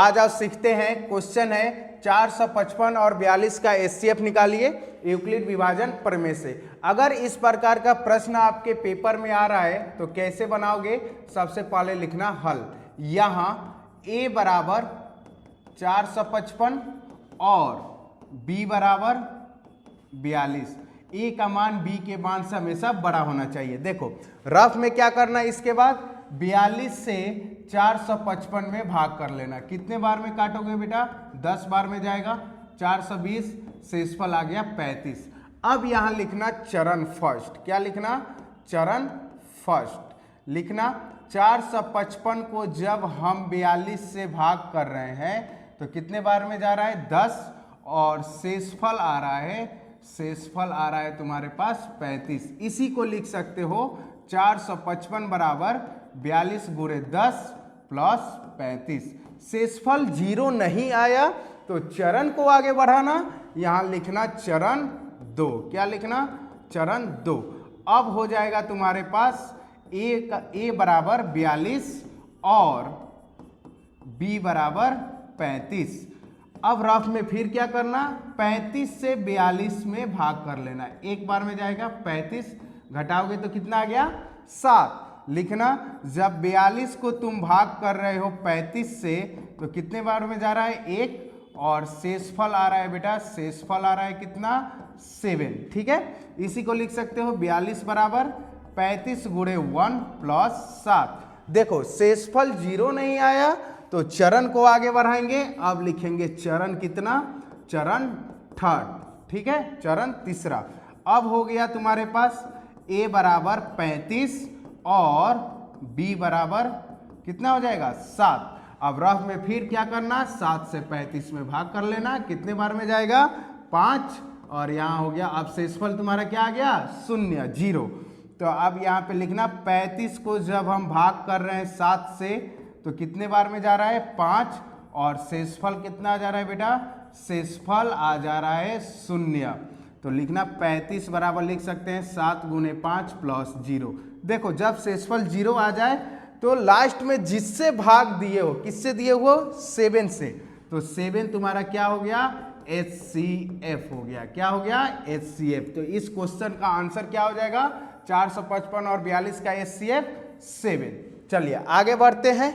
आज आप सीखते हैं, क्वेश्चन है 455 और 42 का एचसीएफ निकालिए यूक्लिड विभाजन प्रमेय से। अगर इस प्रकार का प्रश्न आपके पेपर में आ रहा है तो कैसे बनाओगे? सबसे पहले लिखना हल। यहाँ a बराबर 455 और b बराबर 42, a का मान b के मान से हमेशा बड़ा होना चाहिए। देखो रफ में क्या करना है, इसके बाद 42 से 455 में भाग कर लेना। कितने बार में काटोगे बेटा? 10 बार में जाएगा। 420, शेषफल आ गया 35। अब यहां लिखना चरण फर्स्ट। क्या लिखना? चरण फर्स्ट लिखना। 455 को जब हम 42 से भाग कर रहे हैं तो कितने बार में जा रहा है? 10, और शेषफल आ रहा है, शेषफल आ रहा है तुम्हारे पास 35। इसी को लिख सकते हो 455 बराबर 42 गुणे 10 प्लस 35। शेषफल 0 नहीं आया तो चरण को आगे बढ़ाना, यहां लिखना चरण 2। क्या लिखना? चरण 2। अब हो जाएगा तुम्हारे पास a बराबर 42 और b बराबर 35। अब रफ में फिर क्या करना? 35 से 42 में भाग कर लेना। एक बार में जाएगा 35, घटाओगे तो कितना आ गया? 7। लिखना जब 42 को तुम भाग कर रहे हो 35 से तो कितने बार में जा रहा है? 1, और शेषफल आ रहा है बेटा, शेषफल आ रहा है कितना? 7। ठीक है, इसी को लिख सकते हो 42 बराबर 35 गुणे 1 प्लस 7। देखो शेषफल 0 नहीं आया तो चरण को आगे बढ़ाएंगे। अब लिखेंगे चरण कितना? चरण थर्ड। ठीक है, चरण तीसरा। अब हो गया तुम्हारे पास a बराबर 35 और b बराबर कितना हो जाएगा? 7। अब रफ में फिर क्या करना? 7 से 35 में भाग कर लेना। कितने बार में जाएगा? 5, और यहाँ हो गया। अब शेषफल तुम्हारा क्या आ गया? 0। तो अब यहाँ पे लिखना 35 को जब हम भाग कर रहे हैं 7 से तो कितने बार में जा रहा है? 5, और शेषफल कितना आ जा रहा है बेटा? शेषफल आ जा रहा है 0। तो लिखना 35 बराबर लिख सकते हैं 7 गुणे 5 प्लस 0। देखो जब शेषफल 0 आ जाए तो लास्ट में जिससे भाग दिए हो, किससे दिए हो? 7 से। तो 7 तुम्हारा क्या हो गया? HCF हो गया। क्या हो गया? HCF। तो इस क्वेश्चन का आंसर क्या हो जाएगा? 455 और 42 का HCF 7। चलिए आगे बढ़ते हैं।